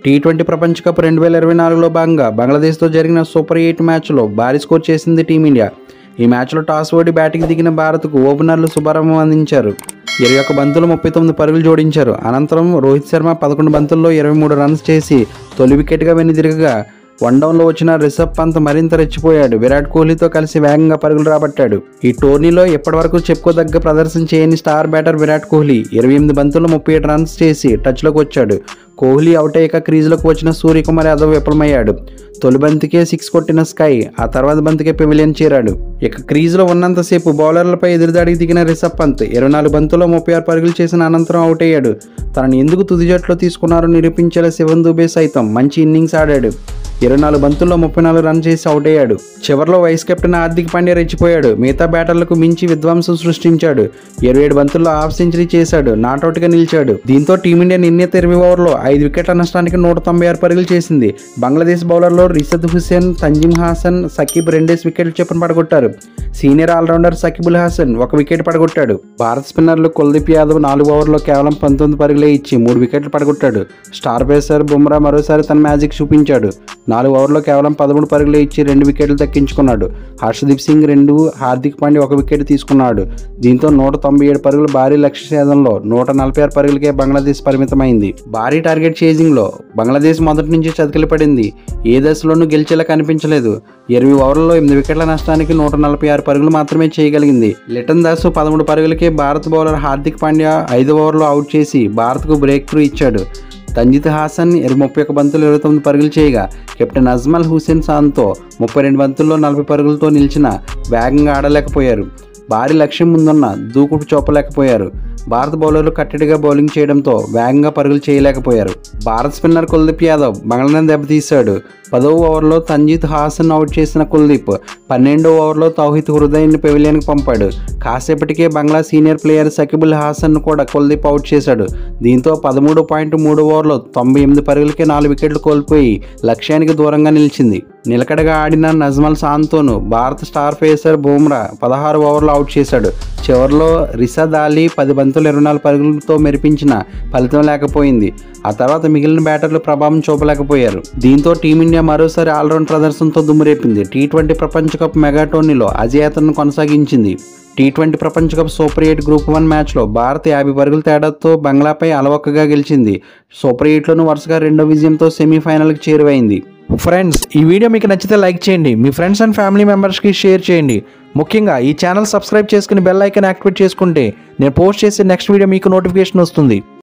T20 ప్రపంచ cup 2024లో భాగంగా బంగ్లాదేశ్తో జరిగిన సూపర్ 8 మ్యాచ్లో భారీ స్కోర్ చేసింది టీమిండియా. ఈ మ్యాచ్లో టాస్ ఓడి బ్యాటింగ్ దిగిన భారత్కు ఓపెనర్లు శుభారంభం అందించారు. 21 బంతులు 39 పరుగులు జోడించారు. అనంతరం రోహిత్ శర్మ 11 బంతుల్లో 23 రన్స్ చేసి తొలి వికెట్గా వెనుదిరగగా వన్డౌన్లో వచ్చిన రిషబ్ పంత్ మరింత రెచ్చిపోయాడు. విరాట్ కోహ్లీతో కలిసి వేగంగా పరుగులు రాబట్టాడు. ఈ టోర్నీలో ఇప్పటివరకు చెప్పుకోదగ్గ ప్రదర్శన చేయని స్టార్ బ్యాటర్ విరాట్ కోహ్లీ 28 బంతుల్లో 37 రన్స్ చేసి టచ్లోకి వచ్చాడు. కోహ్లీ అవుట్ అయ్యాక క్రీజులోకి వచ్చిన సూర్యకుమార్ యాదవ్ విఫలమయ్యాడు. తొలి బంతికే 6 కొట్టిన స్కై ఆ తర్వాత బంతికే పెవిలియన్ చేరాడు. ఇక క్రీజులో ఉన్నంతసేపు బౌలర్లపై ఎదురుదాడికి దిగిన రిషబ్ పంత్ 24 బంతుల్లో 36 పరుగులు చేసిన అనంతరం అవుట్ అయ్యాడు. తనను ఎందుకు తుది జట్టులో తీసుకున్నారో నిరూపించేలా శివన్ దుబే సైతం మంచి ఇన్నింగ్స్ ఆడాడు. 24 బంతుల్లో 34 రన్ చేసి అవుట్ అయ్యాడు. చివరిలో వైస్ కెప్టెన్ హార్దిక్ పాండ్యా రెచ్చిపోయాడు. మిగతా బ్యాటర్లకు మించి విధ్వంసం సృష్టించాడు. 27 బంతుల్లో హాఫ్ సెంచరీ చేశాడు. నాట్అవుట్గా నిలిచాడు. దీంతో టీమిండియా నిర్ణీత 20 ఓవర్లో 5 వికెట్ల నష్టానికి 196 పరుగులు చేసింది. బంగ్లాదేశ్ బౌలర్లో రిషద్ హుసేన్, తంజీమ్ హాసన్, సకీబ్ 2 వికెట్లు చొప్పున పడగొట్టారు. Senior all-rounder Sakibul Hasan 1 wicket పడగొట్టాడు. భారత స్పిన్నర్లు కుల్దీప్ యాదవ్ 4 ఓవర్లో కేవలం 19 పరుగులే ఇచ్చి 3 వికెట్లు పడగొట్టాడు. స్టార్ పేసర్ బుమ్రా మరోసారి తన మ్యాజిక్ చూపించాడు. 4 ఓవర్లో కేవలం 13 పరుగులే ఇచ్చి 2 వికెట్లు దక్కించుకున్నాడు. హర్షదీప్ సింగ్ 2, హార్దిక్ పాండ్యా 1 వికెట్ తీసుకున్నాడు. దీంతో 197 పరుగుల భారీ లక్ష్య ఛేదనలో 146 పరుగులకే బంగ్లాదేశ్ పరిమితమైంది. భారీ టార్గెట్ చేజింగ్లో బంగ్లాదేశ్ మొదటి నుంచి చతికిలపడింది. ఏ దశలోనూ గెలిచేలా కనిపించలేదు. 20 ఓవర్లలో 8 వికెట్ల నష్టానికి 146 పరుగులు మాత్రమే చేయగలిగింది. లిటన్ దాస్ 13 పరుగులకే భారత బౌలర్ హార్దిక్ పాండ్యా 5వ ఓవర్లో అవుట్ చేసి భారత్కు బ్రేక్ త్రూ ఇచ్చాడు. తంజిత్ హాసన్ 31 బంతులు 29 పరుగులు చేయగా కెప్టెన్ అజ్మల్ హుసేన్ ఖాన్తో 32 బంతుల్లో 40 పరుగులతో నిలిచిన వేగంగా ఆడలేకపోయారు. భారీ లక్ష్యం ముందున్న దూకుడు చూపలేకపోయారు. భారత బౌలర్లు కట్టడిగా బౌలింగ్ చేయడంతో వేగంగా పరుగులు చేయలేకపోయారు. భారత స్పిన్నర్ కుల్దీప్ యాదవ్ బంగ్లాను దెబ్బతీశాడు. 10వ ఓవర్లో తంజీత్ హాసన్ అవుట్ చేసిన కుల్దీప్ 12వ ఓవర్లో తౌహిద్ హృదయన్ని పెవిలియన్కి పంపాడు. కాసేపటికే బంగ్లా సీనియర్ ప్లేయర్ సకీబుల్ హాసన్ కూడా కుల్దీప్ అవుట్ చేశాడు. దీంతో 13.3 ఓవర్లో 98 పరుగులకే 4 వికెట్లు కోల్పోయి లక్ష్యానికి దూరంగా నిలిచింది. నిలకడగా ఆడిన నజ్మల్ ఖాన్తోనూ భారత స్టార్ పేసర్ బుమ్రా 16 ఓవర్లో అవుట్ చేశాడు. చివరిలో రిషద్ అలీ 10 బంతులు 24 పరుగులతో మెరిపించిన ఫలితం లేకపోయింది. ఆ తర్వాత మిగిలిన బ్యాటర్లు ప్రభావం చూపలేకపోయారు. దీంతో టీమిండియా మరోసారి ఆల్రౌండ్ ప్రదర్శనతో దుమ్మురేపింది. టీ20 ప్రపంచ కప్ మెగా టోర్నీలో అజేయతను కొనసాగించింది. టీ20 ప్రపంచ కప్ సూపర్ 8 గ్రూప్ 1 మ్యాచ్లో భారత్ 50 పరుగుల తేడాతో బంగ్లాపై అలవోకగా గెలిచింది. సూపర్ 8లోనూ వరుసగా 2వ విజయంతో సెమీఫైనల్కి చేరువైంది. ఫ్రెండ్స్, ఈ వీడియో మీకు నచ్చితే లైక్ చేయండి. మీ ఫ్రెండ్స్ అండ్ ఫ్యామిలీ మెంబర్స్కి షేర్ చేయండి. ముఖ్యంగా ఈ ఛానల్ సబ్స్క్రైబ్ చేసుకుని బెల్ ఐకాన్ యాక్టివేట్ చేసుకుంటే నేను పోస్ట్ చేసే నెక్స్ట్ వీడియో మీకు నోటిఫికేషన్ వస్తుంది.